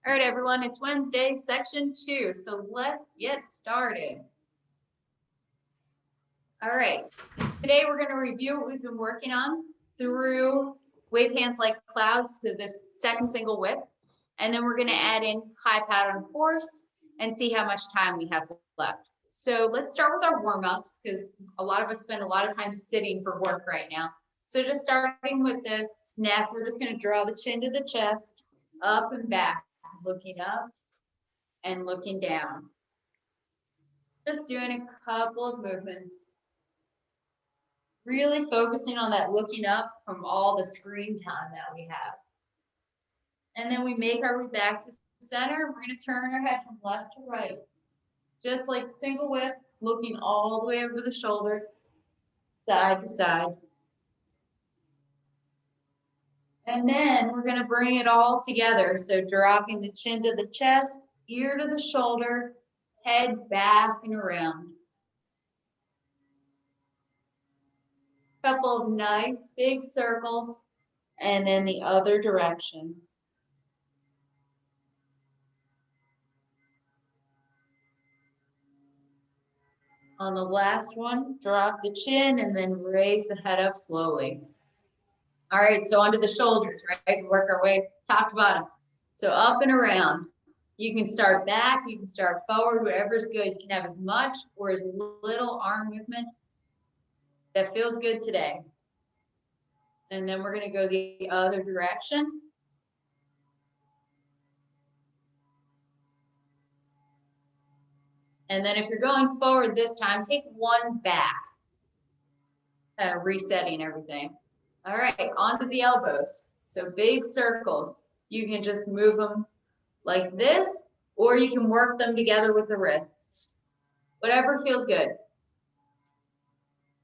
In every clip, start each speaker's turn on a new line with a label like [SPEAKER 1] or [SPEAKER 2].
[SPEAKER 1] All right, everyone, it's Wednesday, section 2. So let's get started. All right, today we're going to review what we've been working on through wave hands like clouds to this second single whip. And then we're going to add in high pattern force and see how much time we have left. So let's start with our warm-ups because a lot of us spend a lot of time sitting for work right now. So just starting with the neck, we're just going to draw the chin to the chest, up and back, looking up and looking down. Just doing a couple of movements. Really focusing on that looking up from all the screen time that we have. And then we make our way back to center. We're going to turn our head from left to right. Just like single whip, looking all the way over the shoulder, side to side. And then we're going to bring it all together. So dropping the chin to the chest, ear to the shoulder, head back and around. Couple of nice big circles, and then the other direction. On the last one, drop the chin and then raise the head up slowly. All right, so onto the shoulders, right? Work our way top to bottom. So up and around. You can start back, you can start forward, whatever's good. You can have as much or as little arm movement that feels good today. And then we're going to go the other direction. And then if you're going forward this time, take one back. Kind of resetting everything. All right, onto the elbows. So big circles. You can just move them like this, or you can work them together with the wrists. Whatever feels good.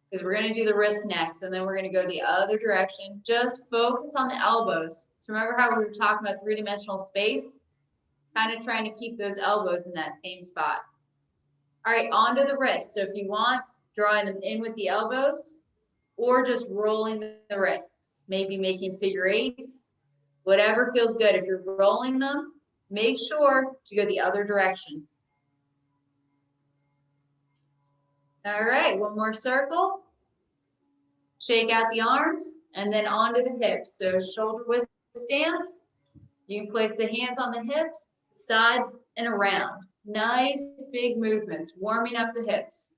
[SPEAKER 1] Because we're going to do the wrists next, and then we're going to go the other direction. Just focus on the elbows. So remember how we were talking about three-dimensional space? Kind of trying to keep those elbows in that same spot. All right, onto the wrists. So if you want, drawing them in with the elbows, or just rolling the wrists, maybe making figure eights, whatever feels good. If you're rolling them, make sure to go the other direction. All right, one more circle. Shake out the arms and then onto the hips. So shoulder width stance. You can place the hands on the hips, side and around. Nice big movements, warming up the hips.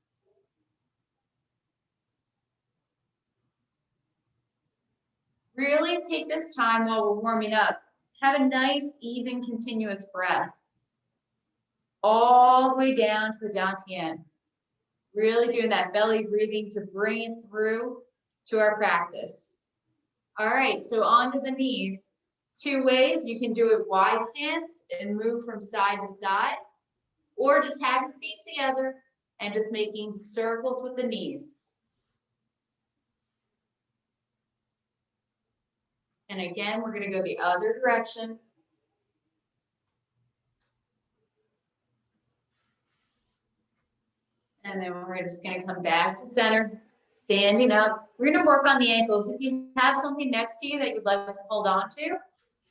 [SPEAKER 1] Really take this time while we're warming up. Have a nice, even, continuous breath. All the way down to the dantian. Really doing that belly breathing to bring it through to our practice. All right, so onto the knees. Two ways. You can do it wide stance and move from side to side, or just have your feet together and just making circles with the knees. And again, we're going to go the other direction. And then we're just going to come back to center, standing up. We're going to work on the ankles. If you have something next to you that you'd like to hold on to,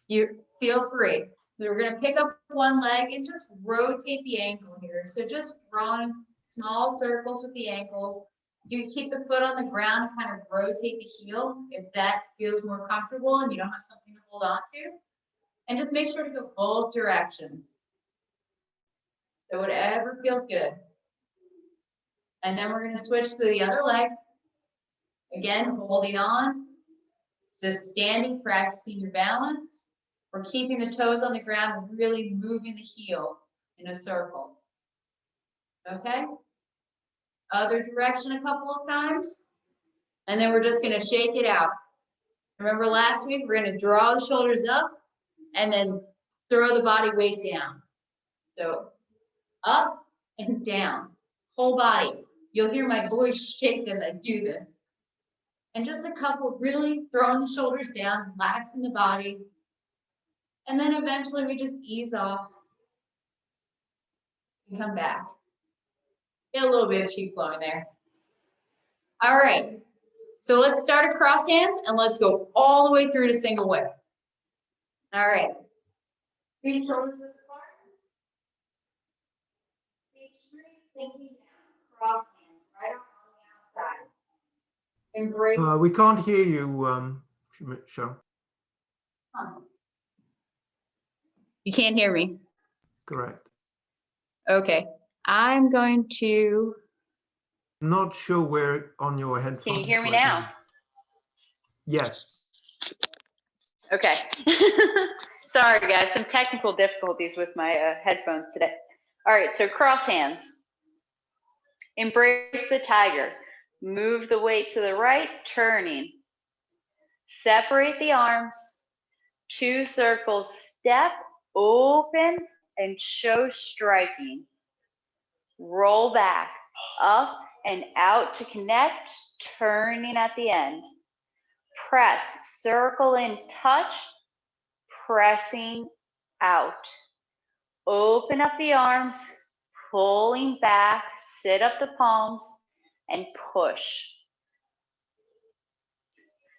[SPEAKER 1] you feel free. We're going to pick up one leg and just rotate the ankle here. So just drawing small circles with the ankles. You keep the foot on the ground and kind of rotate the heel if that feels more comfortable and you don't have something to hold on to. And just make sure to go both directions. So whatever feels good. And then we're going to switch to the other leg. Again, holding on. Just standing, practicing your balance. We're keeping the toes on the ground, really moving the heel in a circle. Okay? Other direction a couple of times. And then we're just going to shake it out. Remember last week, we're going to draw the shoulders up and then throw the body weight down. So up and down, whole body. You'll hear my voice shake as I do this. And just a couple, really throwing the shoulders down, relaxing the body. And then eventually we just ease off and come back. Get a little bit of chi flowing there. All right, so let's start at cross hands and let's go all the way through to single whip. All right, Reach shoulders width apart. Feet straight, sinking down. Cross hands, right arm on the outside. Embrace.
[SPEAKER 2] We can't hear you, Michelle.
[SPEAKER 1] You can't hear me.
[SPEAKER 2] Correct.
[SPEAKER 1] Okay. I'm going to.
[SPEAKER 2] Not sure where on your headphones.
[SPEAKER 1] Can you hear me
[SPEAKER 2] right
[SPEAKER 1] now?
[SPEAKER 2] Yes.
[SPEAKER 1] Okay. Sorry, guys. Some technical difficulties with my headphones today. All right. So cross hands. Embrace the tiger. Move the weight to the right, turning. Separate the arms. 2 circles. Step, open, and show striking. Roll back, up and out to connect, turning at the end. Press, circle in, touch, pressing out. Open up the arms, pulling back, sit up the palms, and push.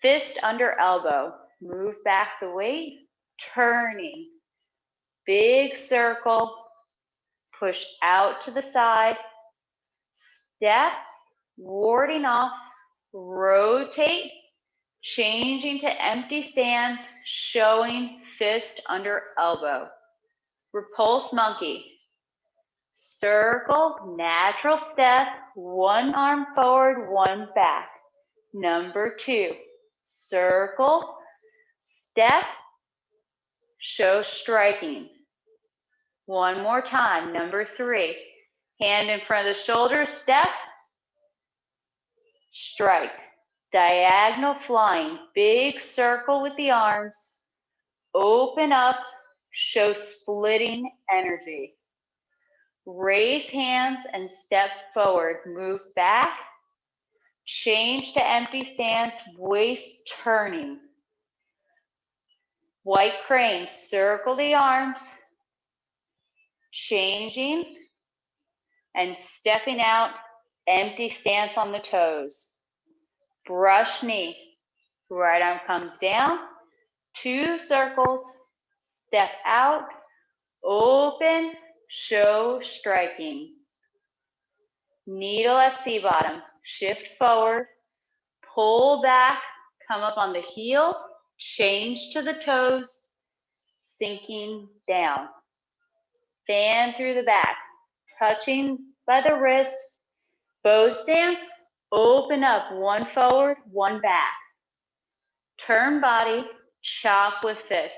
[SPEAKER 1] Fist under elbow, move back the weight, turning. Big circle, push out to the side, step, warding off, rotate, changing to empty stance, showing fist under elbow. Repulse monkey. Circle, natural step, 1 arm forward, 1 back. Number 2, circle, step, show striking. 1 more time. Number 3, hand in front of the shoulders, step, strike. Diagonal flying, big circle with the arms, open up, show splitting energy. Raise hands and step forward, move back, change to empty stance, waist turning. White crane, circle the arms, changing and stepping out, empty stance on the toes. Brush knee, right arm comes down, 2 circles, step out, open, show striking. Needle at C-bottom, shift forward, pull back, come up on the heel, change to the toes, sinking down. Fan through the back, touching by the wrist, bow stance, open up, 1 forward, 1 back. Turn body, chop with fist.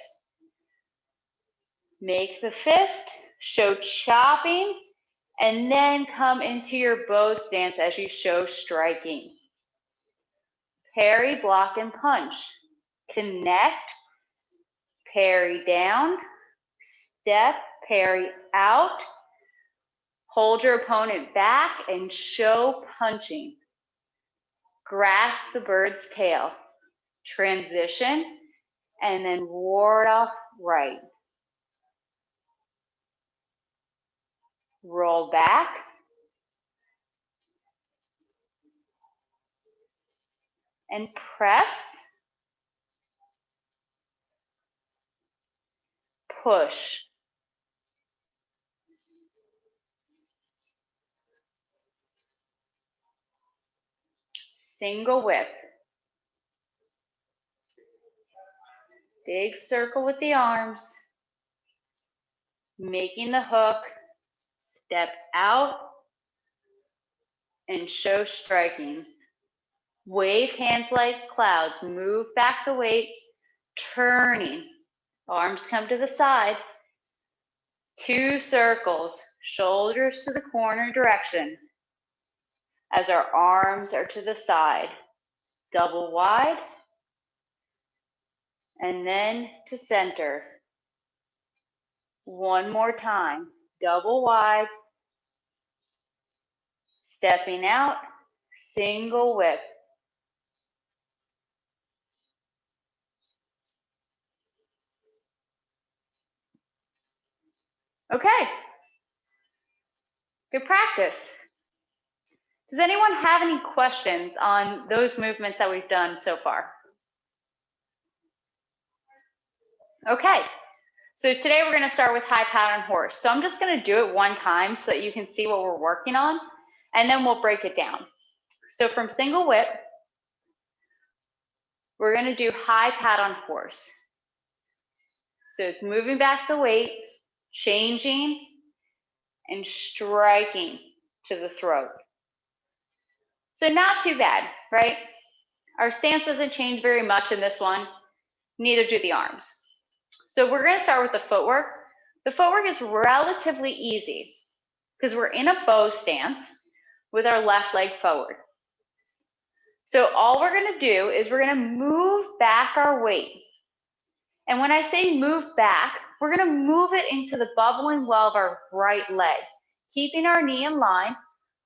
[SPEAKER 1] Make the fist, show chopping, and then come into your bow stance as you show striking. Parry, block, and punch. Connect, parry down, step, parry out, hold your opponent back and show punching. Grasp the bird's tail, transition, and then ward off right. Roll back. And press. Push. Single whip. Big circle with the arms. Making the hook. Step out. And show striking. Wave hands like clouds. Move back the weight. Turning. Arms come to the side. 2 circles. Shoulders to the corner direction. As our arms are to the side. Double wide. And then to center. 1 more time. Double wide. Stepping out. Single whip. Okay. Good practice. Does anyone have any questions on those movements that we've done so far? Okay.
[SPEAKER 3] So today we're going to start with high pattern horse. So I'm just going to do it one time so that you can see what we're working on, and then we'll break it down. So from single whip, we're going to do high pattern horse. So it's moving back the weight, changing, and striking to the throat. So not too bad, right? Our stance doesn't change very much in this one, neither do the arms. So we're going to start with the footwork. The footwork is relatively easy because we're in a bow stance with our left leg forward. So all we're going to do is we're going to move back our weight. And when I say move back, we're going to move it into the bubbling well of our right leg, keeping our knee in line.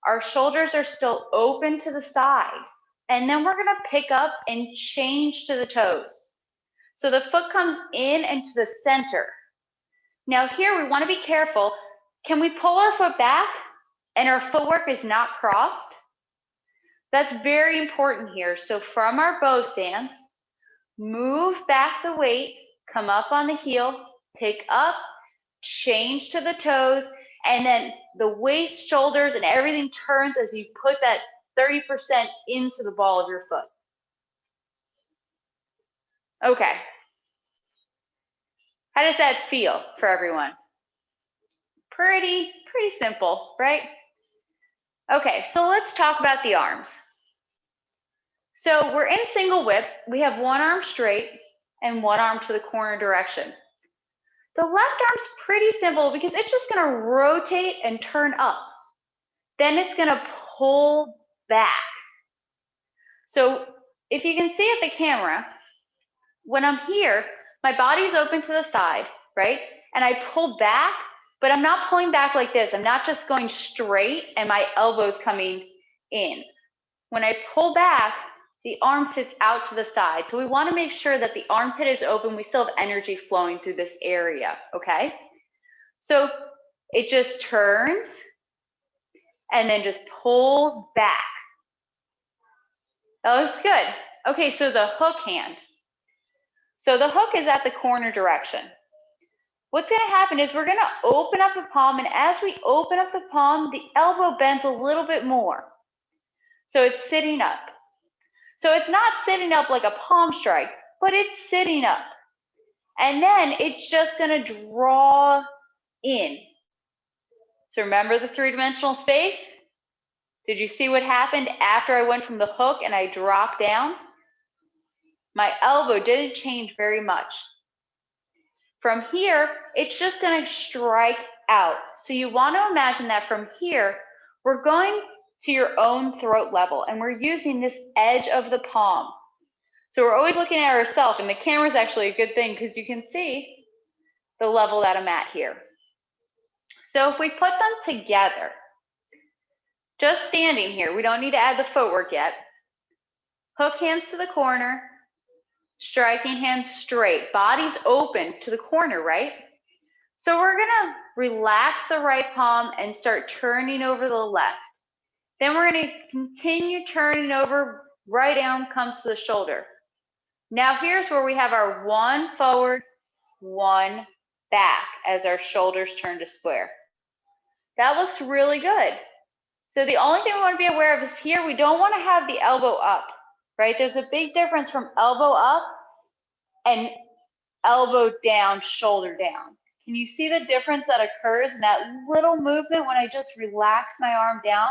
[SPEAKER 3] Our shoulders are still open to the side. And then we're going to pick up and change to the toes. So the foot comes in and to the center. Now here we want to be careful. Can we pull our foot back and our footwork is not crossed? That's very important here. So from our bow stance, move back the weight, come up on the heel, pick up, change to the toes, and then the waist, shoulders, and everything turns as you put that 30% into the ball of your foot. Okay. How does that feel for everyone? Pretty simple, right? Okay, so let's talk about the arms. So we're in single whip. We have one arm straight and one arm to the corner direction. The left arm's pretty simple because it's just going to rotate and turn up. Then it's going to pull back. So if you can see at the camera, when I'm here, my body's open to the side, right? And I pull back, but I'm not pulling back like this. I'm not just going straight and my elbow's coming in. When I pull back, the arm sits out to the side. So we want to make sure that the armpit is open. We still have energy flowing through this area, okay? So it just turns and then just pulls back. That looks good. Okay, so the hook hand. So the hook is at the corner direction. What's going to happen is we're going to open up the palm, and as we open up the palm, the elbow bends a little bit more. So it's sitting up. So it's not sitting up like a palm strike, but it's sitting up. And then it's just going to draw in. So remember the three-dimensional space? Did you see what happened after I went from the hook and I dropped down? My elbow didn't change very much. From here, it's just going to strike out. So you want to imagine that from here, we're going to your own throat level, and we're using this edge of the palm. So we're always looking at ourselves, and the camera is actually a good thing because you can see the level that I'm at here. So if we put them together, just standing here, we don't need to add the footwork yet. Hook hands to the corner, striking hands straight, body's open to the corner, right? So we're gonna relax the right palm and start turning over the left. Then we're gonna continue turning over, right arm comes to the shoulder. Now here's where we have our one forward, one back as our shoulders turn to square. That looks really good. So the only thing we want to be aware of is here, we don't want to have the elbow up, right? There's a big difference from elbow up and elbow down, shoulder down. Can you see the difference that occurs in that little movement when I just relax my arm down?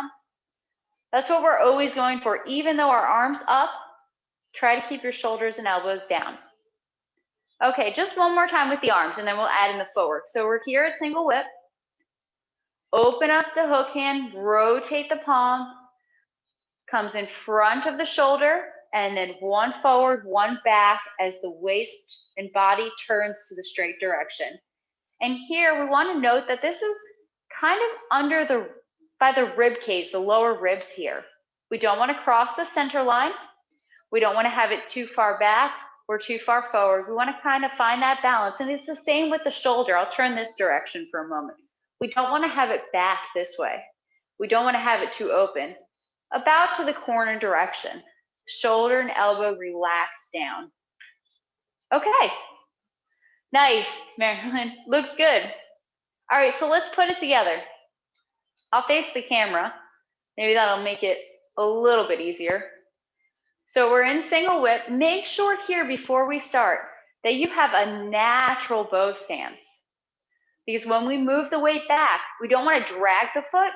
[SPEAKER 3] That's what we're always going for. Even though our arm's up, try to keep your shoulders and elbows down. Okay, just one more time with the arms, and then we'll add in the footwork. So we're here at single whip. Open up the hook hand, rotate the palm, comes in front of the shoulder, and then one forward, one back as the waist and body turns to the straight direction. And here we want to note that this is kind of under by the rib cage, the lower ribs here. We don't want to cross the center line. We don't want to have it too far back or too far forward. We want to kind of find that balance. And it's the same with the shoulder. I'll turn this direction for a moment. We don't want to have it back this way. We don't want to have it too open. About to the corner direction. Shoulder and elbow relax down. Okay. Nice, Marilyn. Looks good. All right, so let's put it together. I'll face the camera. Maybe that'll make it a little bit easier. So we're in single whip. Make sure here before we start that you have a natural bow stance. Because when we move the weight back, we don't want to drag the foot.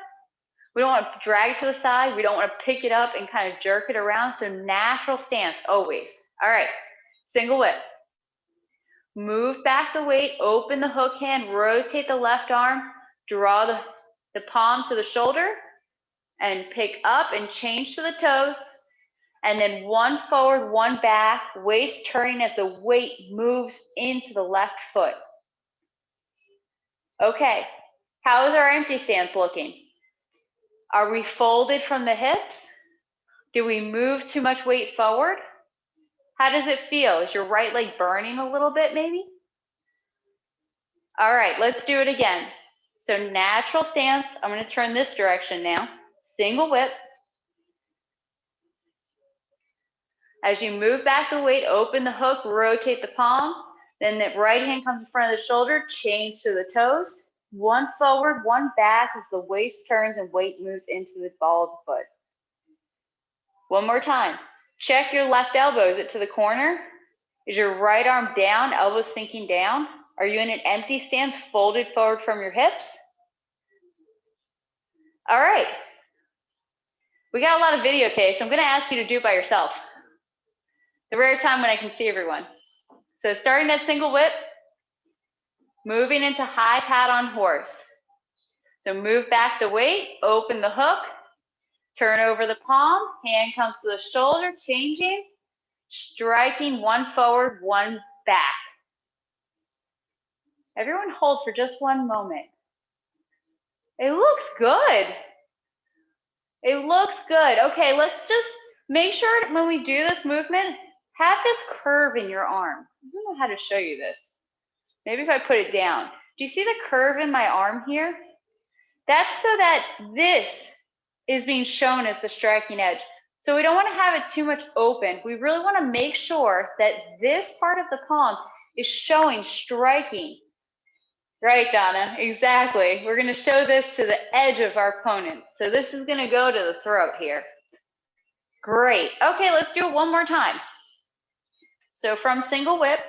[SPEAKER 3] We don't want to drag it to the side. We don't want to pick it up and kind of jerk it around. So natural stance always. All right, single whip. Move back the weight, open the hook hand, rotate the left arm, draw the palm to the shoulder, and pick up and change to the toes. And then one forward, one back, waist turning as the weight moves into the left foot. Okay, how is our empty stance looking? Are we folded from the hips? Do we move too much weight forward? How does it feel? Is your right leg burning a little bit maybe? All right, let's do it again. So natural stance, I'm going to turn this direction now. Single whip. As you move back the weight, open the hook, rotate the palm. Then the right hand comes in front of the shoulder, change to the toes. One forward, one back as the waist turns and weight moves into the ball of the foot. One more time. Check your left elbow. Is it to the corner? Is your right arm down, elbows sinking down? Are you in an empty stance, folded forward from your hips? All right. We got a lot of video today, so I'm going to ask you to do it by yourself. The rare time when I can see everyone. So starting at single whip, moving into high pat on horse. So move back the weight, open the hook, turn over the palm, hand comes to the shoulder, changing, striking one forward, one back. Everyone hold for just one moment. It looks good. It looks good. Okay, let's just make sure when we do this movement, have this curve in your arm. I don't know how to show you this. Maybe if I put it down. Do you see the curve in my arm here? That's so that this is being shown as the striking edge. So we don't want to have it too much open. We really want to make sure that this part of the palm is showing striking. Right, Donna, exactly. We're going to show this to the edge of our opponent. So this is going to go to the throat here. Great. Okay, let's do it one more time. So from single whip,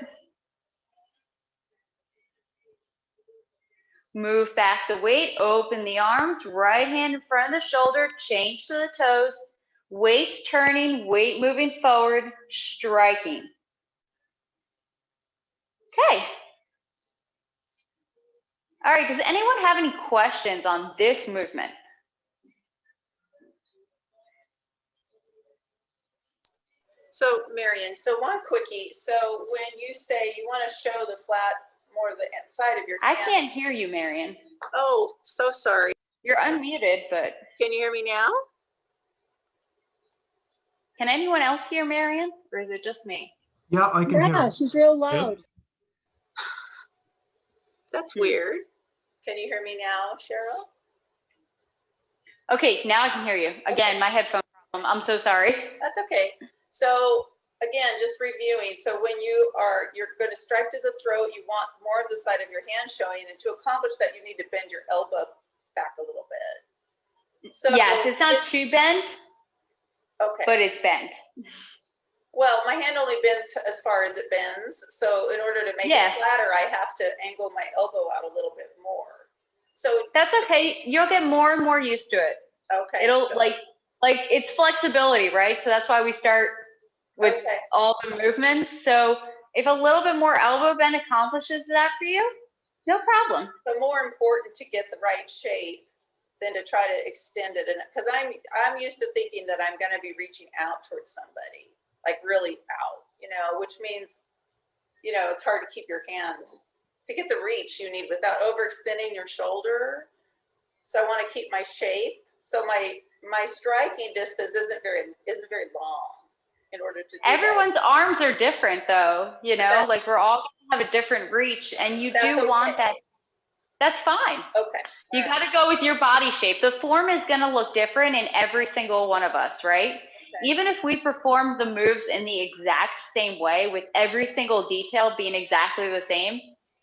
[SPEAKER 3] move back the weight, open the arms, right hand in front of the shoulder, change to the toes, waist turning, weight moving forward, striking. Okay. All right, does anyone have any questions on this movement?
[SPEAKER 4] So Marion, so one quickie. So when you say you want to show the flat, more the side of your hand.
[SPEAKER 3] I can't hear you, Marion.
[SPEAKER 4] Oh, so sorry.
[SPEAKER 3] You're unmuted, but.
[SPEAKER 4] Can you hear me now?
[SPEAKER 3] Can anyone else hear Marion, or is it just me?
[SPEAKER 2] Yeah, I can hear
[SPEAKER 5] Yeah,
[SPEAKER 2] her.
[SPEAKER 5] she's real loud.
[SPEAKER 4] That's weird. Can you hear me now, Cheryl?
[SPEAKER 3] Okay, now I can hear you. Again, my headphone problem. I'm so sorry.
[SPEAKER 4] That's okay. So again, just reviewing. So when you're going to strike to the throat, you want more of the side of your hand showing, and to accomplish that, you need to bend your elbow back a little bit. So
[SPEAKER 3] yes, it's not too bent,
[SPEAKER 4] okay,
[SPEAKER 3] but it's bent.
[SPEAKER 4] Well, my hand only bends as far as it bends. So in order to make it flatter, I have to angle my elbow out a little bit more. So
[SPEAKER 3] that's okay. You'll get more and more used to it.
[SPEAKER 4] Okay.
[SPEAKER 3] It'll like it's flexibility, right? So that's why we start with all the movements. So if a little bit more elbow bend accomplishes that for you, no problem.
[SPEAKER 4] But more important to get the right shape than to try to extend it. And because I'm used to thinking that I'm going to be reaching out towards somebody, like really out, which means, it's hard to keep your hand. To get the reach you need without overextending your shoulder. So I want to keep my shape. So my striking distance isn't very long in order to do
[SPEAKER 3] everyone's
[SPEAKER 4] that.
[SPEAKER 3] Arms are different though, like we're all gonna have a different reach, and you do want that. That's fine.
[SPEAKER 4] Okay.
[SPEAKER 3] You got to go with your body shape. The form is going to look different in every single one of us, right? Okay. Even if we perform the moves in the exact same way with every single detail being exactly the same,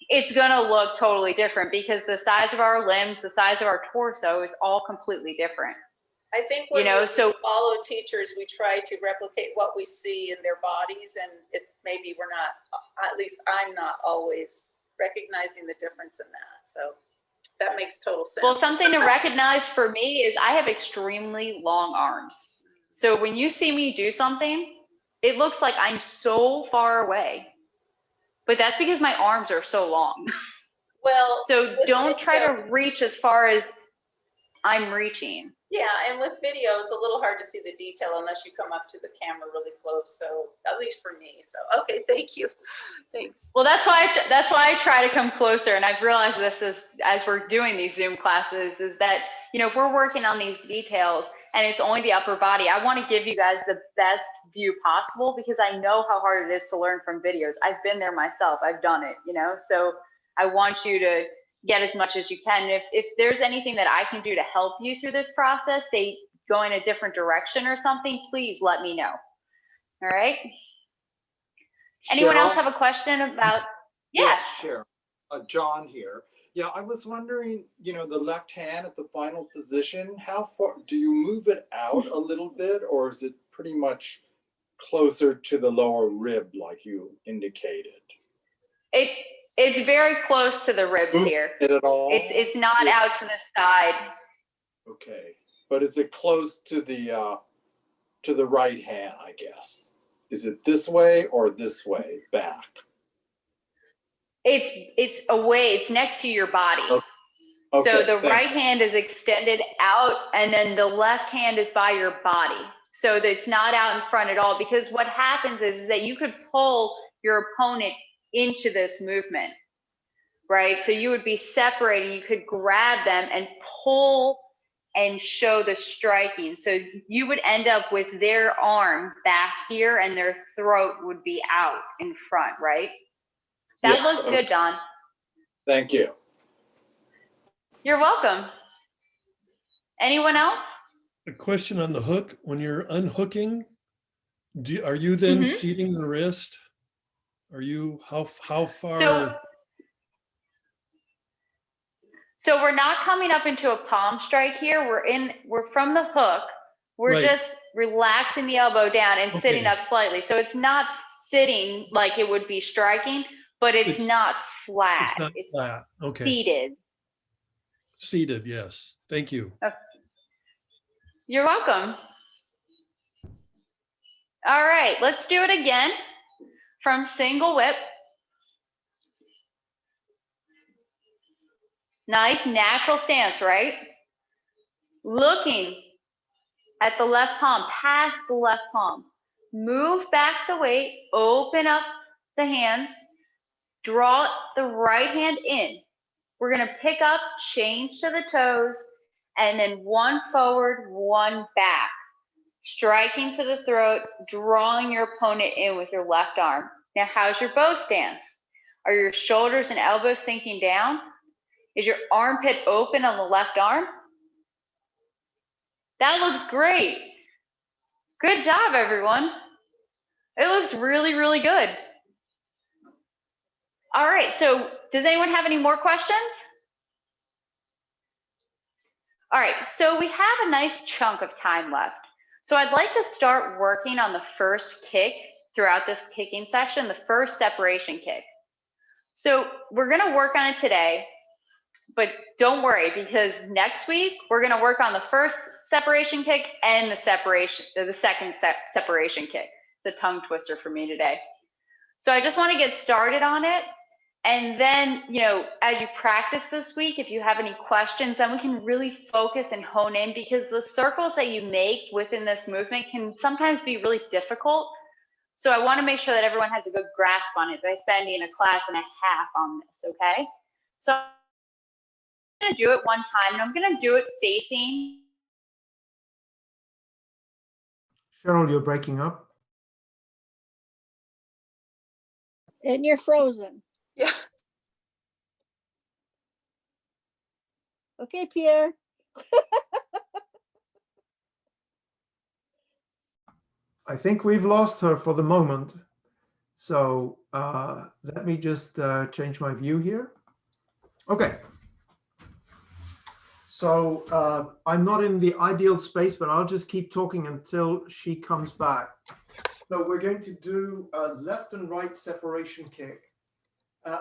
[SPEAKER 3] it's gonna look totally different because the size of our limbs, the size of our torso is all completely different.
[SPEAKER 4] I think
[SPEAKER 3] You
[SPEAKER 4] when
[SPEAKER 3] know,
[SPEAKER 4] we
[SPEAKER 3] so
[SPEAKER 4] follow teachers, we try to replicate what we see in their bodies, and it's maybe we're not, at least I'm not always recognizing the difference in that. So that makes total sense.
[SPEAKER 3] well, something to recognize for me is I have extremely long arms. So when you see me do something, it looks like I'm so far away, but that's because my arms are so long.
[SPEAKER 4] Well,
[SPEAKER 3] So
[SPEAKER 4] with
[SPEAKER 3] don't try
[SPEAKER 4] video-
[SPEAKER 3] to reach as far as I'm reaching.
[SPEAKER 4] Yeah, and with video, it's a little hard to see the detail unless you come up to the camera really close. So at least for me. So okay, thank you. Thanks.
[SPEAKER 3] Well, that's why I try to come closer, and I've realized this as we're doing these Zoom classes is that, you know, if we're working on these details and it's only the upper body, I want to give you guys the best view possible because I know how hard it is to learn from videos. I've been there myself. I've done it, you know. So I want you to get as much as you can. If there's anything that I can do to help you through this process, say go in a different direction or something, please let me know. All right. Anyone else have a question about?
[SPEAKER 5] Yes, sure. John here. Yeah, I was wondering, you know, the left hand at the final position, how far do you move it out a little bit, or is it pretty much closer to the lower rib like you indicated?
[SPEAKER 3] It's very close to the ribs here.
[SPEAKER 5] It at all?
[SPEAKER 3] It's not out to the side.
[SPEAKER 5] Okay, but is it close to the right hand, I guess? Is it this way or this way back?
[SPEAKER 3] It's away. It's next to your body.
[SPEAKER 5] Okay,
[SPEAKER 3] So the
[SPEAKER 5] thank
[SPEAKER 3] right hand is extended out, and then the left hand is by your body. So that it's not out in front at all. Because what happens is that you could pull your opponent into this movement, right? So you would be separating. You could grab them and pull and show the striking. So you would end up with their arm back here and their throat would be out in front, right? That
[SPEAKER 5] Yes,
[SPEAKER 3] looks good, John.
[SPEAKER 5] Thank you.
[SPEAKER 3] You're welcome. Anyone else?
[SPEAKER 6] A question on the hook. When you're unhooking, are you then
[SPEAKER 3] Mhm.
[SPEAKER 6] seating the wrist? Are you, how far?
[SPEAKER 3] So we're not coming up into a palm strike here. We're from the hook. We're
[SPEAKER 6] Right.
[SPEAKER 3] just relaxing the elbow down and sitting
[SPEAKER 6] Okay.
[SPEAKER 3] up slightly. So it's not sitting like it would be striking, but it's not flat.
[SPEAKER 6] It's not flat. Okay.
[SPEAKER 3] Seated.
[SPEAKER 6] Seated, yes. Thank you.
[SPEAKER 3] You're welcome. All right, let's do it again from single whip. Nice natural stance, right? Looking at the left palm, past the left palm. Move back the weight, open up the hands, draw the right hand in. We're gonna pick up, change to the toes, and then one forward, one back. Striking to the throat, drawing your opponent in with your left arm. Now, how's your bow stance? Are your shoulders and elbows sinking down? Is your armpit open on the left arm? That looks great. Good job, everyone. It looks really, really good. All right, so does anyone have any more questions? All right, so we have a nice chunk of time left. So I'd like to start working on the first kick throughout this kicking section, the first separation kick. So we're gonna work on it today, but don't worry because next week we're gonna work on the first separation kick and the second separation kick. It's a tongue twister for me today. So I just wanna get started on it. And then, you know, as you practice this week, if you have any questions, then we can really focus and hone in because the circles that you make within this movement can sometimes be really difficult. So I want to make sure that everyone has a good grasp on it by spending a class and a half on this, okay? So I'm going to do it one time and I'm going to do it facing.
[SPEAKER 2] Cheryl, you're breaking up.
[SPEAKER 7] And you're frozen.
[SPEAKER 4] Yeah.
[SPEAKER 7] Okay, Pierre.
[SPEAKER 2] I think we've lost her for the moment. So let me just change my view here. Okay. So I'm not in the ideal space, but I'll just keep talking until she comes back. So we're going to do a left and right separation kick.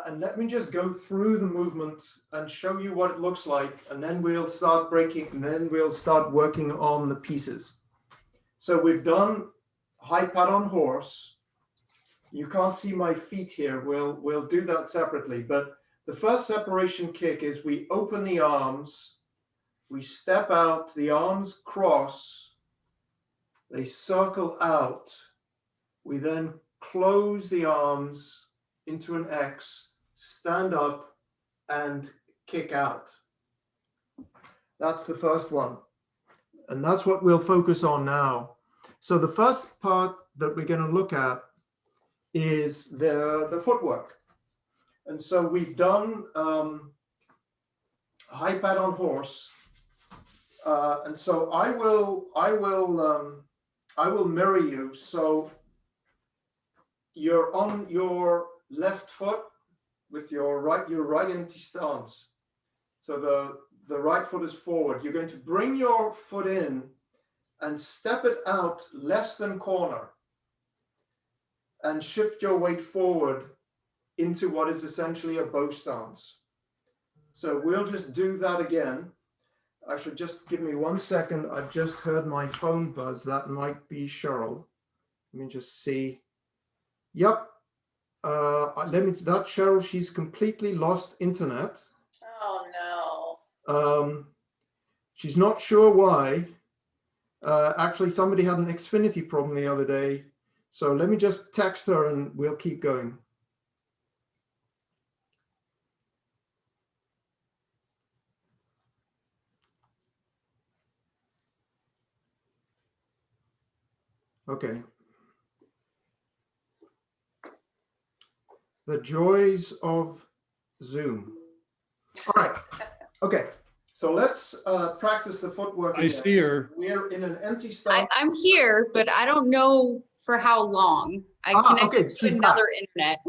[SPEAKER 2] And let me just go through the movement and show you what it looks like. And then we'll start breaking, and then we'll start working on the pieces. So we've done high pat on horse. You can't see my feet here. We'll do that separately. But the first separation kick is we open the arms, we step out, the arms cross, they circle out. We then close the arms into an X, stand up, and kick out. That's the first one. And that's what we'll focus on now. So the first part that we're going to look at is the footwork. And so we've done high pat on horse. And so I will mirror you. So you're on your left foot with your right empty stance. So the right foot is forward. You're going to bring your foot in and step it out less than corner and shift your weight forward into what is essentially a bow stance. So we'll just do that again. Actually, just give me 1 second. I've just heard my phone buzz. That might be Cheryl. Let me just see. Yep. That's Cheryl. She's completely lost internet.
[SPEAKER 4] Oh, no.
[SPEAKER 2] She's not sure why. Actually, somebody had an Xfinity problem the other day. So let me just text her and we'll keep going. Okay. The joys of Zoom. All right. Okay. So let's practice the footwork.
[SPEAKER 6] I see her.
[SPEAKER 2] We're in an empty stance.
[SPEAKER 1] I'm here, but I don't know for how long. I connected
[SPEAKER 2] okay,
[SPEAKER 1] to
[SPEAKER 2] she's
[SPEAKER 1] another internet.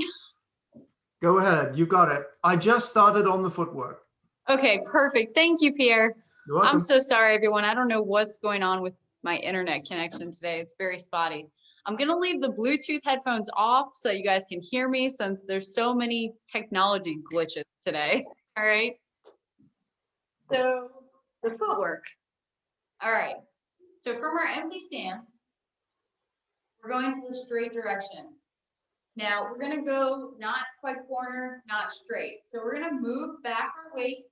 [SPEAKER 2] Go ahead. You got it. I just started on the footwork.
[SPEAKER 1] Okay, perfect. Thank you, Pierre.
[SPEAKER 2] You're welcome.
[SPEAKER 1] I'm so sorry, everyone. I don't know what's going on with my internet connection today. It's very spotty. I'm going to leave the Bluetooth headphones off so you guys can hear me since there's so many technology glitches today. All right. So the footwork. All right. So from our empty stance, we're going to the straight direction. Now we're going to go not quite corner, not straight. So we're going to move back our weight.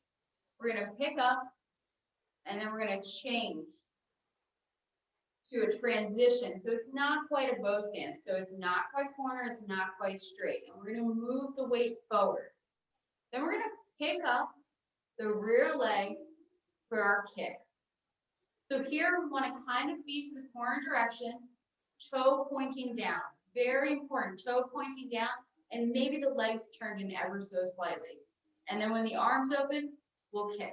[SPEAKER 1] We're going to pick up, and then we're going to change to a transition. So it's not quite a bow stance. So it's not quite corner, it's not quite straight. And we're going to move the weight forward. Then we're going to pick up the rear leg for our kick. So here we want to kind of be to the corner direction, toe pointing down. Very important, toe pointing down, and maybe the legs turned in ever so slightly. And then when the arms open, we'll kick.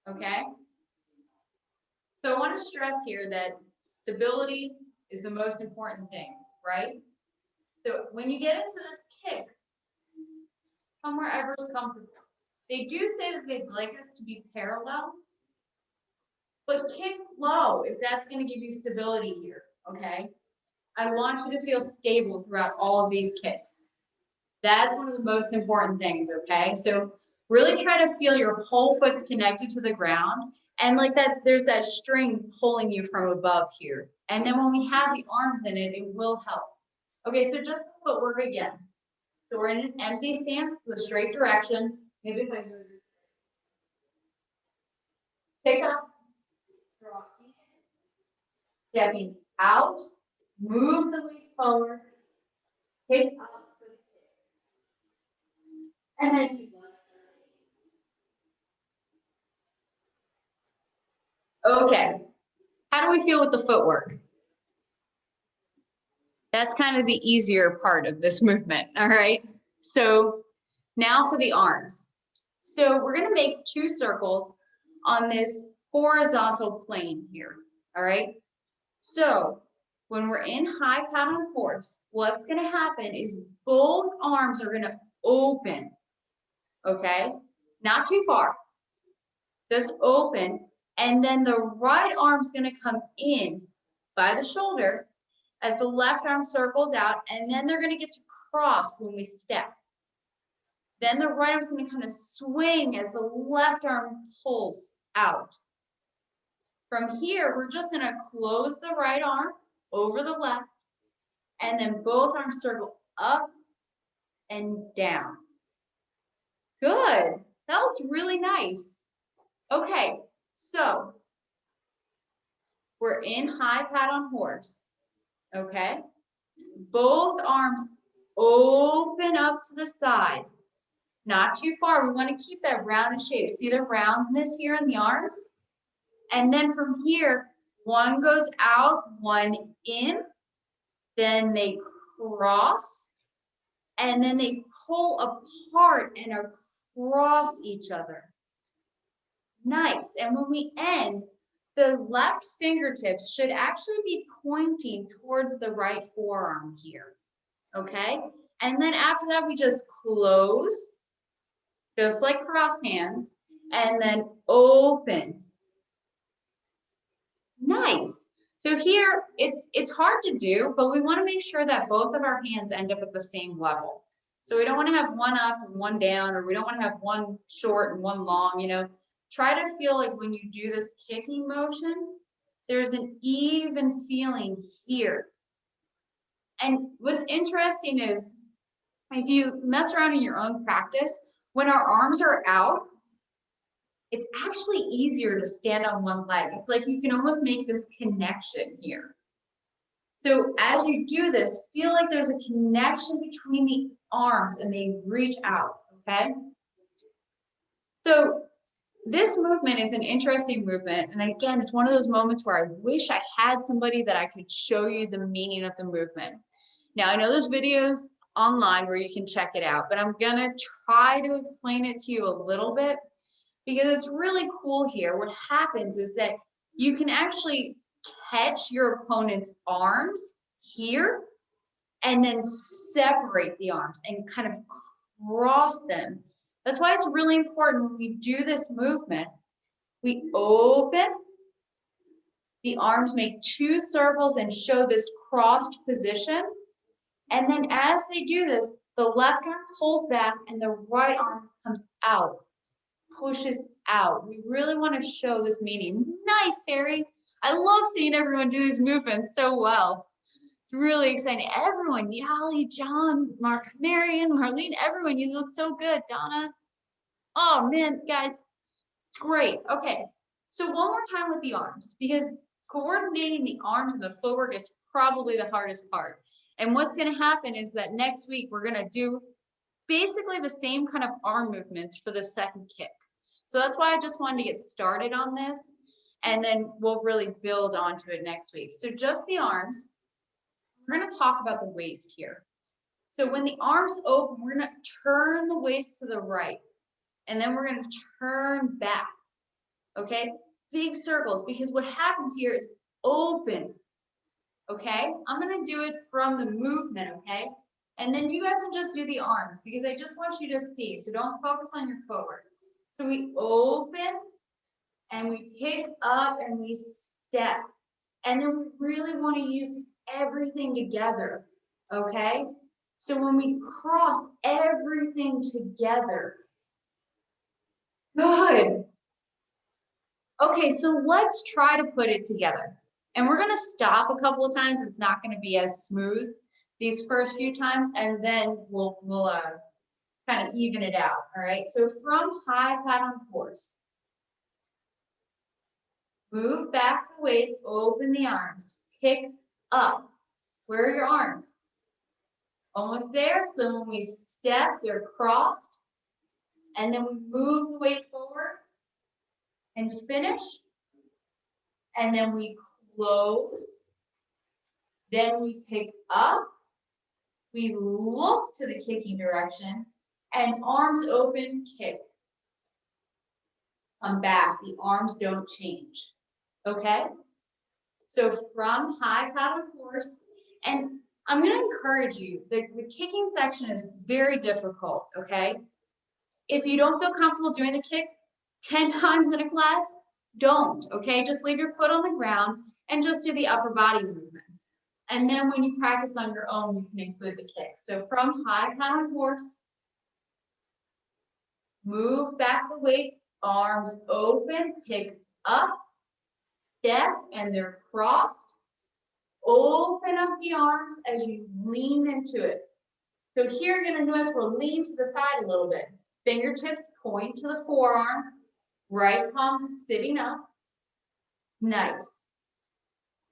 [SPEAKER 1] Okay? So I want to stress here that stability is the most important thing, right? So when you get into this kick, come wherever's comfortable. They do say that they'd like us to be parallel, but kick low if that's going to give you stability here, okay? I want you to feel stable throughout all of these kicks. That's one of the most important things, okay? So really try to feel your whole foot's connected to the ground, and like that, there's that string pulling you from above here. And then when we have the arms in it, it will help. Okay, so just the footwork again. So we're in an empty stance, the straight direction. Maybe if I pick up, stepping out, move the weight forward, pick up, and then keep going. Okay, how do we feel with the footwork? That's kind of the easier part of this movement, all right? So now for the arms. So we're gonna make 2 circles on this horizontal plane here, all right? So when we're in high pat on horse, what's gonna happen is both arms are gonna open, okay? Not too far, just open. And then the right arm's gonna come in by the shoulder as the left arm circles out, and then they're gonna get to cross when we step. Then the right arm's gonna kind of swing as the left arm pulls out. From here, we're just gonna close the right arm over the left, and then both arms circle up and down. Good, that looks really nice. Okay, so we're in high pat on horse, okay? Both arms open up to the side, not too far. We want to keep that rounded shape. See the roundness here in the arms? And then from here, one goes out, one in, then they cross, and then they pull apart and across each other. Nice. And when we end, the left fingertips should actually be pointing towards the right forearm here. Okay? And then after that, we just close, just like cross hands, and then open. Nice. So here, it's hard to do, but we want to make sure that both of our hands end up at the same level. So we don't want to have one up and one down, or we don't want to have one short and one long, you know. Try to feel like when you do this kicking motion, there's an even feeling here. And what's interesting is, if you mess around in your own practice, when our arms are out, it's actually easier to stand on one leg. It's like you can almost make this connection here. So as you do this, feel like there's a connection between the arms and they reach out, okay? So this movement is an interesting movement. And again, it's one of those moments where I wish I had somebody that I could show you the meaning of the movement. Now, I know there's videos online where you can check it out, but I'm gonna try to explain it to you a little bit because it's really cool here. What happens is that you can actually catch your opponent's arms here and then separate the arms and kind of cross them. That's why it's really important when we do this movement, we open, the arms make two circles and show this crossed position. And then as they do this, the left arm pulls back and the right arm comes out, pushes out. We really want to show this meaning. Nice, Terry. I love seeing everyone do these movements so well. It's really exciting. Everyone, Yali, John, Marion, Marlene, everyone, you look so good. Donna. Oh man, guys, it's great. Okay, so one more time with the arms, because coordinating the arms and the footwork is probably the hardest part. And what's gonna happen is that next week, we're gonna do basically the same kind of arm movements for the second kick. So that's why I just wanted to get started on this, and then we'll really build onto it next week. So just the arms. We're gonna talk about the waist here. So when the arms open, we're gonna turn the waist to the right, and then we're gonna turn back, okay? Big circles, because what happens here is open, okay? I'm gonna do it from the movement, okay? And then you guys can just do the arms, because I just want you to see, so don't focus on your footwork. So we open, and we pick up, and we step. And then we really wanna use everything together, okay? So when we cross everything together, good. Okay, so let's try to put it together. And we're gonna stop a couple of times. It's not gonna be as smooth these first few times, and then we'll kind of even it out, all right? So from high pat on horse, move back the weight, open the arms, pick up. Where are your arms? Almost there. So when we step, they're crossed. And then we move the weight forward and finish. And then we close. Then we pick up. We look to the kicking direction. And arms open, kick. Come back. The arms don't change. Okay? So from high paddle horse, and I'm going to encourage you, the kicking section is very difficult, okay? If you don't feel comfortable doing the kick 10 times in a class, don't, okay? Just leave your foot on the ground and just do the upper body movements. And then when you practice on your own, you can include the kick. So from high paddle horse, move back the weight, arms open, pick up, step, and they're crossed. Open up the arms as you lean into it. So here you're gonna notice we'll lean to the side a little bit. Fingertips point to the forearm, right palm sitting up. Nice.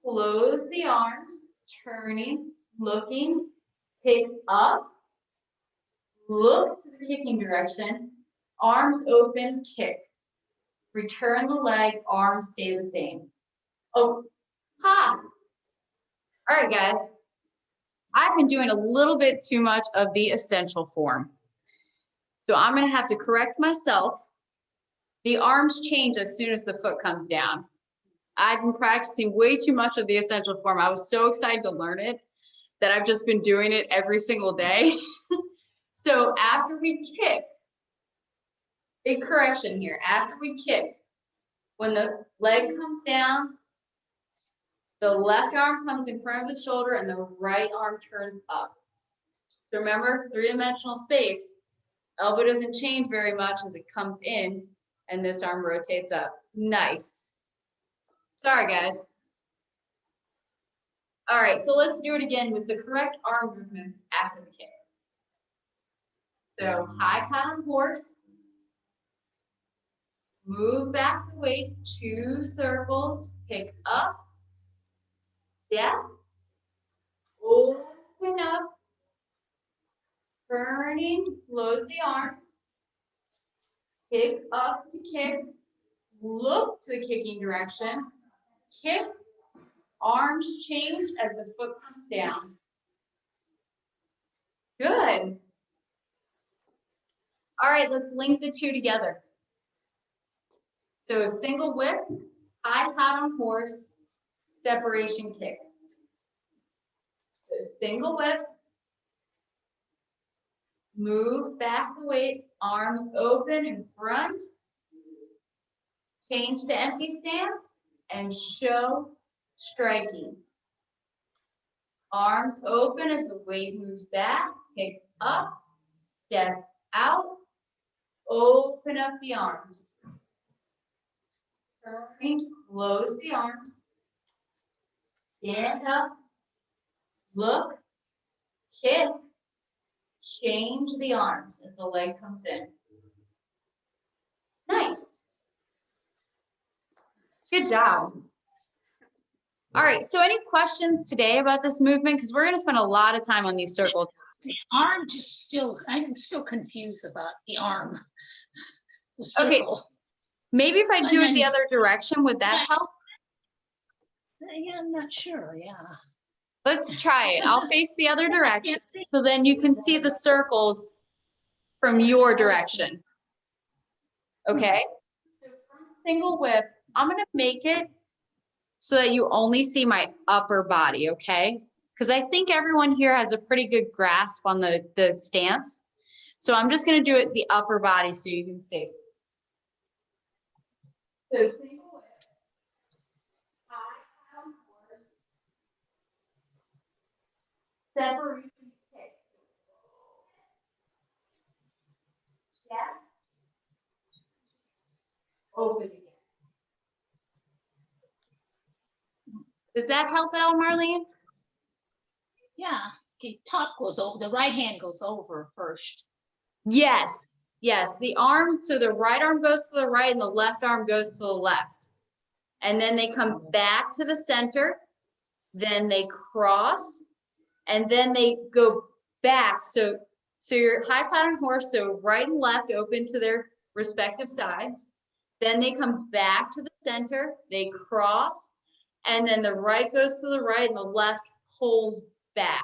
[SPEAKER 1] Close the arms, turning, looking, pick up, look to the kicking direction, arms open, kick. Return the leg, arms stay the same. Oh, ha. All right, guys. I've been doing a little bit too much of the essential form. So I'm gonna have to correct myself. The arms change as soon as the foot comes down. I've been practicing way too much of the essential form. I was so excited to learn it that I've just been doing it every single day. So after we kick, big correction here, after we kick, when the leg comes down, the left arm comes in front of the shoulder and the right arm turns up. So remember, three-dimensional space, elbow doesn't change very much as it comes in and this arm rotates up. Nice. Sorry, guys. All right, so let's do it again with the correct arm movements after the kick. So high paddle horse. Move back the weight, 2 circles, pick up, step, open up, turning, close the arms, pick up to kick, look to the kicking direction, kick, arms change as the foot comes down. Good. All right, let's link the two together. So single whip, high paddle horse, separation kick. So single whip, move back the weight, arms open in front, change to empty stance, and show striking. Arms open as the weight moves back, pick up, step out, open up the arms. Turning, close the arms, stand up, look, kick, change the arms as the leg comes in. Nice. Good job. All right, so any questions today about this movement? Because we're going to spend a lot of time on these circles.
[SPEAKER 8] The arm just still, I'm still confused about the arm. The
[SPEAKER 1] Okay.
[SPEAKER 8] circle.
[SPEAKER 1] Maybe if I
[SPEAKER 8] And
[SPEAKER 1] do it
[SPEAKER 8] then-
[SPEAKER 1] the other direction, would that help?
[SPEAKER 8] Yeah, I'm not sure, yeah.
[SPEAKER 1] Let's try it. I'll face the other direction, so then you can see the circles from your direction. Okay? So from single whip, I'm going to make it so that you only see my upper body, okay? Because I think everyone here has a pretty good grasp on the stance. So I'm just going to do it the upper body so you can see. So single whip, high paddle horse, separation kick. Step, open again. Does that help at all, Marlene?
[SPEAKER 8] Yeah, the top goes over, the right hand goes over first.
[SPEAKER 1] Yes, yes. The arm, so the right arm goes to the right and the left arm goes to the left. And then they come back to the center, then they cross, and then they go back. So your high pattern horse, so right and left open to their respective sides. Then they come back to the center, they cross, and then the right goes to the right and the left pulls back.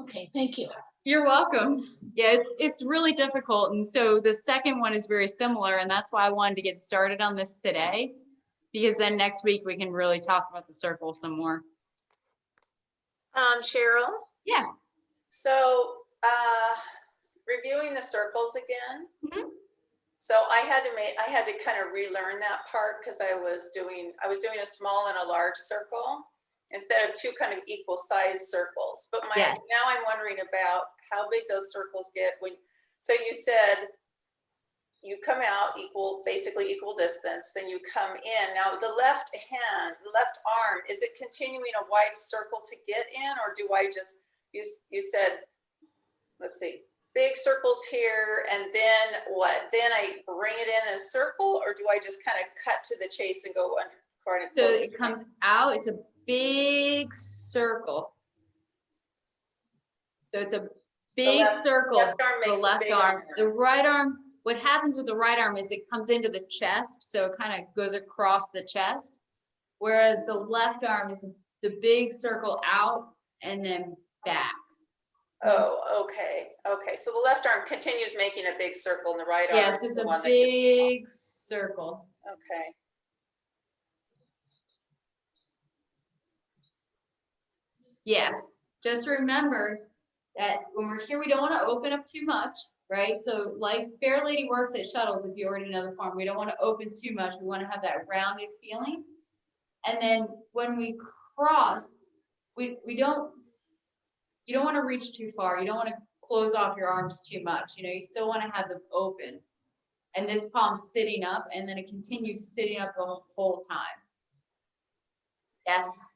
[SPEAKER 8] Okay, thank you.
[SPEAKER 1] You're welcome. Yeah, it's really difficult. And so the second one is very similar. And that's why I wanted to get started on this today, because then next week we can really talk about the circle some more.
[SPEAKER 4] Cheryl,
[SPEAKER 1] Yeah.
[SPEAKER 4] so reviewing the circles again.
[SPEAKER 1] Mhm.
[SPEAKER 4] So I had to kind of relearn that part because I was doing a small and a large circle instead of two kind of equal size circles. But
[SPEAKER 1] Yes.
[SPEAKER 4] now I'm wondering about how big those circles get so you said you come out basically equal distance, then you come in. Now the left arm, is it continuing a wide circle to get in, or do I just, you said, let's see, big circles here, and then what? Then I bring it in a circle, or do I just kind of cut to the chase and go under?
[SPEAKER 1] So it comes out, it's a big circle. So it's a big circle,
[SPEAKER 4] left arm
[SPEAKER 1] the
[SPEAKER 4] makes a
[SPEAKER 1] left
[SPEAKER 4] big
[SPEAKER 1] arm.
[SPEAKER 4] arm.
[SPEAKER 1] The right arm, what happens with the right arm is it comes into the chest, so it kind of goes across the chest. Whereas the left arm is the big circle out and then back.
[SPEAKER 4] Oh, okay. Okay. So the left arm continues making a big circle and the right arm
[SPEAKER 1] Yes,
[SPEAKER 4] is
[SPEAKER 1] it's
[SPEAKER 4] the
[SPEAKER 1] a
[SPEAKER 4] one that gets
[SPEAKER 1] big circle.
[SPEAKER 4] okay.
[SPEAKER 1] Yes, just remember that when we're here, we don't want to open up too much, right? So like Fair Lady works at shuttles, if you already know the form, we don't want to open too much. We want to have that rounded feeling. And then when we cross, you don't want to reach too far. You don't want to close off your arms too much. You know, you still want to have them open. And this palm's sitting up, and then it continues sitting up the whole time. Yes.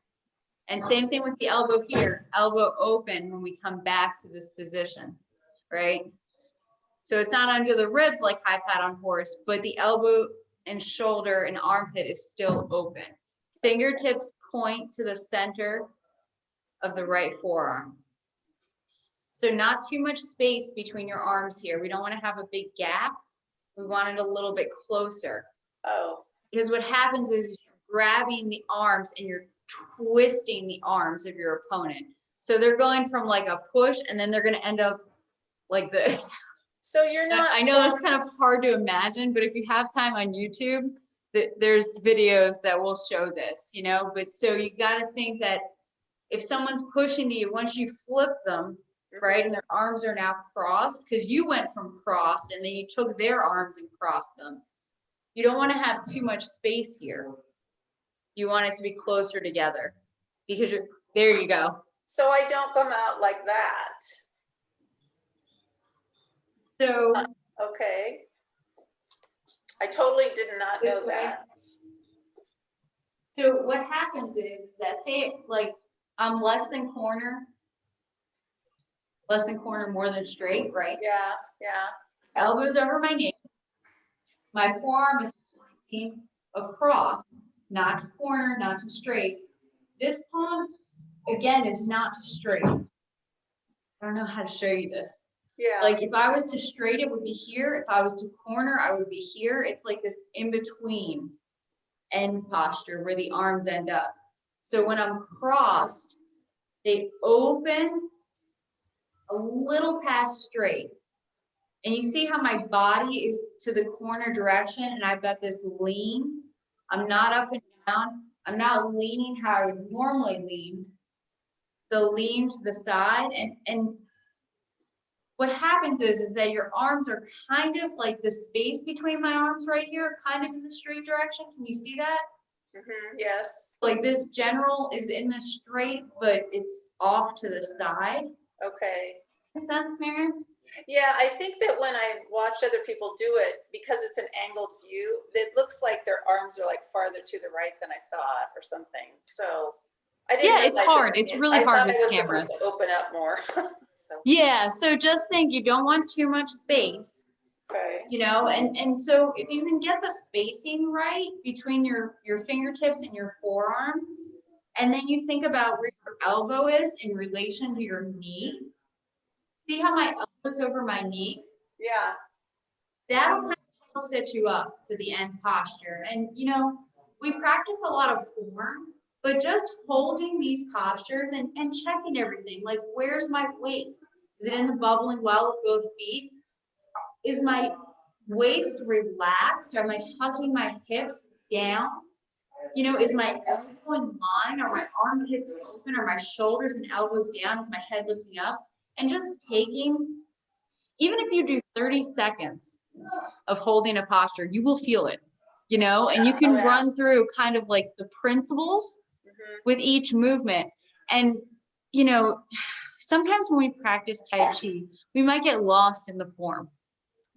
[SPEAKER 1] And same thing with the elbow here, elbow open when we come back to this position, right? So it's not under the ribs like high pat on horse, but the elbow and shoulder and armpit is still open. Fingertips point to the center of the right forearm. So not too much space between your arms here. We don't want to have a big gap. We want it a little bit closer.
[SPEAKER 4] Oh.
[SPEAKER 1] Because what happens is you're grabbing the arms and you're twisting the arms of your opponent. So they're going from like a push and then they're going to end up like this.
[SPEAKER 4] So you're not.
[SPEAKER 1] I know that's kind of hard to imagine, but if you have time on YouTube, there's videos that will show this, you know, but so you got to think that if someone's pushing to you, once you flip them, right, and their arms are now crossed, because you went from crossed and then you took their arms and crossed them. You don't want to have too much space here. You want it to be closer together because there you go.
[SPEAKER 4] So I don't come out like that.
[SPEAKER 1] So
[SPEAKER 4] okay. I totally did not know
[SPEAKER 1] this way.
[SPEAKER 4] that.
[SPEAKER 1] So what happens is that, say like I'm less than corner, more than straight, right?
[SPEAKER 4] Yeah, yeah.
[SPEAKER 1] Elbows over my knee. My forearm is pointing across, not to corner, not to straight. This palm, again, is not to straight. I don't know how to show you this.
[SPEAKER 4] Yeah.
[SPEAKER 1] Like if I was to straight, it would be here. If I was to corner, I would be here. It's like this in-between end posture where the arms end up. So when I'm crossed, they open a little past straight. And you see how my body is to the corner direction and I've got this lean. I'm not up and down. I'm not leaning how I would normally lean. The lean to the side. And what happens is that your arms are kind of like the space between my arms right here, kind of in the straight direction. Can you see that?
[SPEAKER 4] Yes.
[SPEAKER 1] Like this general is in the straight, but it's off to the side.
[SPEAKER 4] Okay.
[SPEAKER 1] Makes sense, Marion?
[SPEAKER 4] Yeah, I think that when I watched other people do it, because it's an angled view, it looks like their arms are like farther to the right than I thought or something. So I didn't.
[SPEAKER 1] Yeah, it's hard. It's really hard with cameras.
[SPEAKER 4] To open up more. So.
[SPEAKER 1] Yeah, so just think you don't want too much space.
[SPEAKER 4] Okay.
[SPEAKER 1] You know, and so if you can get the spacing right between your fingertips and your forearm, and then you think about where your elbow is in relation to your knee. See how my elbow's over my knee?
[SPEAKER 4] Yeah.
[SPEAKER 1] That'll kind of help set you up for the end posture. And you know, we practice a lot of form, but just holding these postures and checking everything, like where's my weight? Is it in the bubbling well with both feet? Is my waist relaxed? Or am I tucking my hips down? You know, is my elbow in line? Are my armpits open? Are my shoulders and elbows down? Is my head lifting up? And just taking, even if you do 30 seconds of holding a posture, you will feel it, you know, and you can run through kind of like the principles with each movement. And, you know, sometimes when we practice Tai Chi, we might get lost in the form,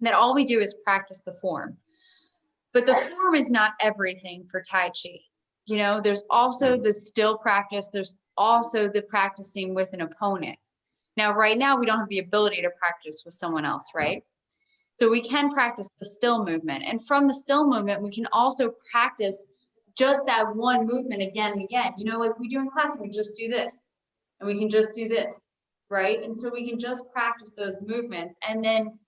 [SPEAKER 1] that all we do is practice the form. But the form is not everything for Tai Chi. You know, there's also the still practice. There's also the practicing with an opponent. Now, right now, we don't have the ability to practice with someone else, right? So we can practice the still movement. And from the still movement, we can also practice just that one movement again and again. You know, like we do in class, we just do this and we can just do this, right? And so we can just practice those movements. And then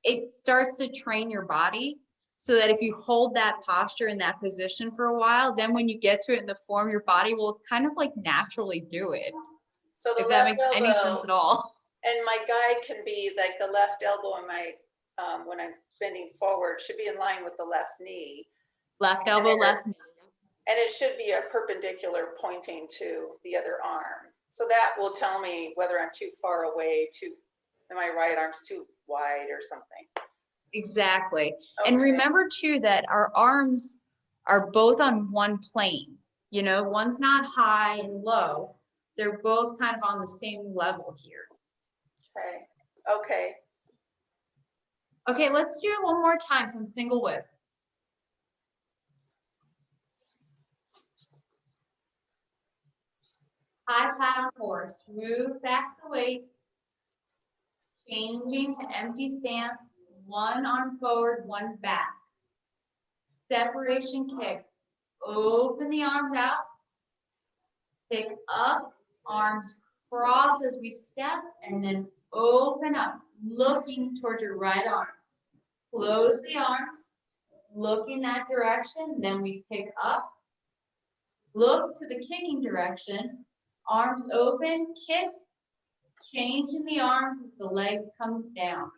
[SPEAKER 1] it starts to train your body so that if you hold that posture in that position for a while, then when you get to it in the form, your body will kind of like naturally do it.
[SPEAKER 4] So the
[SPEAKER 1] If that
[SPEAKER 4] left
[SPEAKER 1] makes any sense
[SPEAKER 4] elbow,
[SPEAKER 1] at all.
[SPEAKER 4] and my guide can be like the left elbow in my, when I'm bending forward, should be in line with the left knee.
[SPEAKER 1] Left elbow, left knee.
[SPEAKER 4] And it should be a perpendicular pointing to the other arm. So that will tell me whether I'm too far away, and my right arm's too wide or something.
[SPEAKER 1] Exactly. And
[SPEAKER 4] Okay.
[SPEAKER 1] remember too that our arms are both on one plane. You know, one's not high and low. They're both kind of on the same level here.
[SPEAKER 4] Okay. Okay.
[SPEAKER 1] Okay, let's do it one more time from single whip. High pattern horse. Move back the weight. Changing to empty stance. One arm forward, one back. Separation kick. Open the arms out. Pick up. Arms cross as we step. And then open up. Looking toward your right arm. Close the arms. Look in that direction. Then we pick up. Look to the kicking direction. Arms open. Kick. Change in the arms as the leg comes down.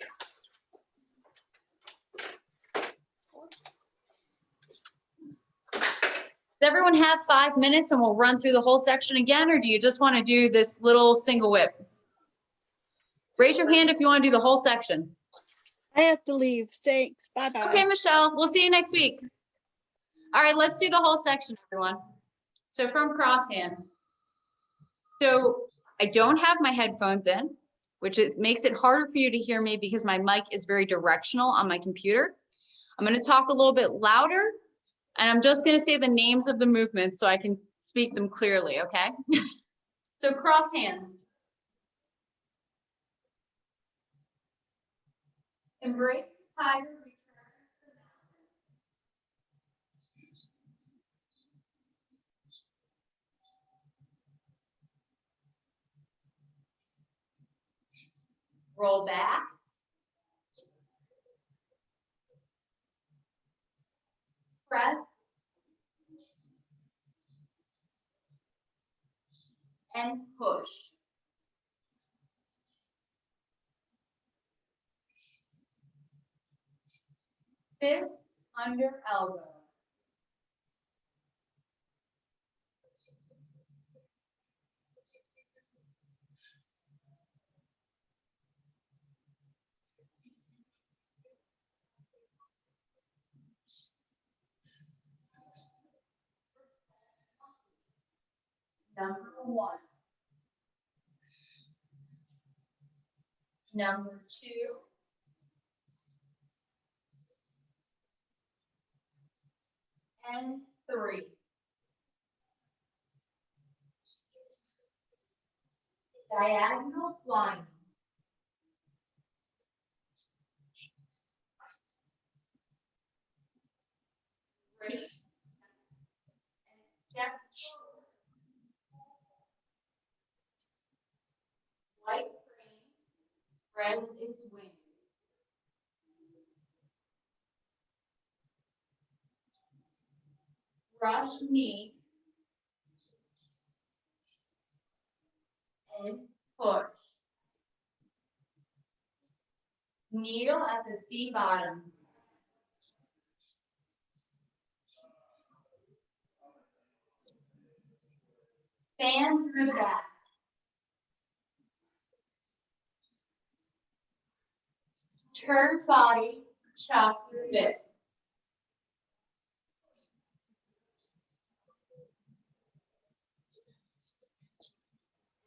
[SPEAKER 1] Does everyone have 5 minutes and we'll run through the whole section again, or do you just want to do this little single whip? Raise your hand if you want to do the whole section.
[SPEAKER 7] I have to leave. Thanks. Bye-bye.
[SPEAKER 1] Okay, Michelle, we'll see you next week. All right, let's do the whole section, everyone. So from cross hands. So I don't have my headphones in, which makes it harder for you to hear me because my mic is very directional on my computer. I'm going to talk a little bit louder, and I'm just going to say the names of the movements so I can speak them clearly, okay? So cross hands. Embrace tiger, return to the mountain. Roll back. Press. And push. Fist under elbow. Number 1. Number 2. And 3. Diagonal flying. Great. And step forward. White crane spreads its wings. Brush knee. And push. Needle at the C bottom. Fan through the back. Turn body, chop through fist.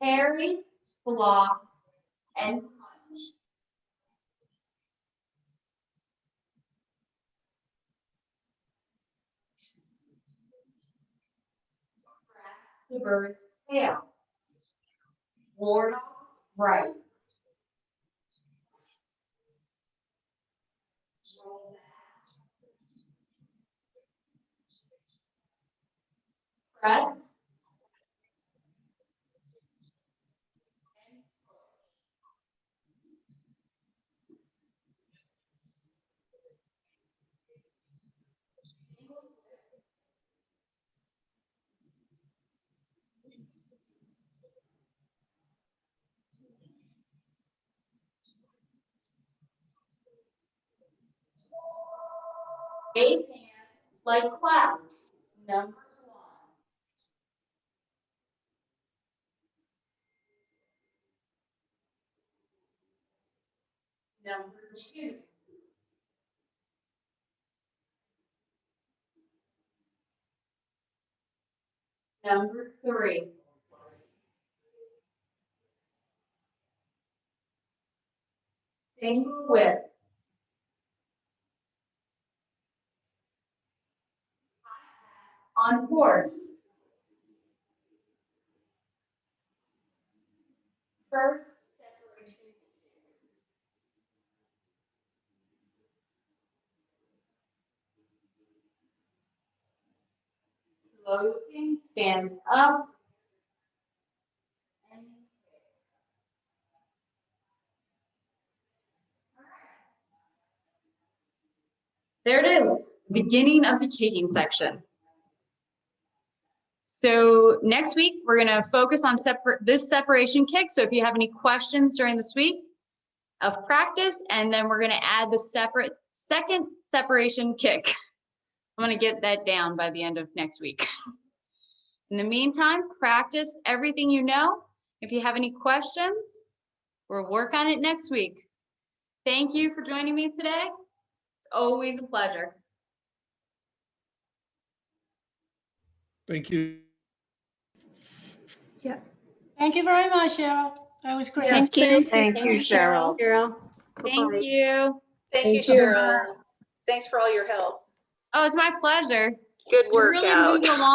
[SPEAKER 1] Parry, block, and punch. Grasp the bird's tail. Ward off right. Roll back. Press. Eighth hand like clouds. Number 1. Number 2. Number 3. Single whip. On horse. First separation. Closing, stand up. And there it is, beginning of the kicking section. So next week, we're gonna focus on this separation kick. So if you have any questions during this week of practice, and then we're gonna add the second separation kick. I'm gonna get that down by the end of next week. In the meantime, practice everything you know. If you have any questions, we'll work on it next week. Thank you for joining me today. It's always a pleasure.
[SPEAKER 6] Thank you.
[SPEAKER 8] Thank you very much, Cheryl. That was great.
[SPEAKER 7] Thank you.
[SPEAKER 9] Thank you, Cheryl.
[SPEAKER 1] Thank you.
[SPEAKER 4] Thank you, Cheryl. Thanks for all your help.
[SPEAKER 1] Oh, it's my pleasure.
[SPEAKER 9] Good
[SPEAKER 1] You're
[SPEAKER 9] work
[SPEAKER 1] really
[SPEAKER 9] out.
[SPEAKER 1] moving along.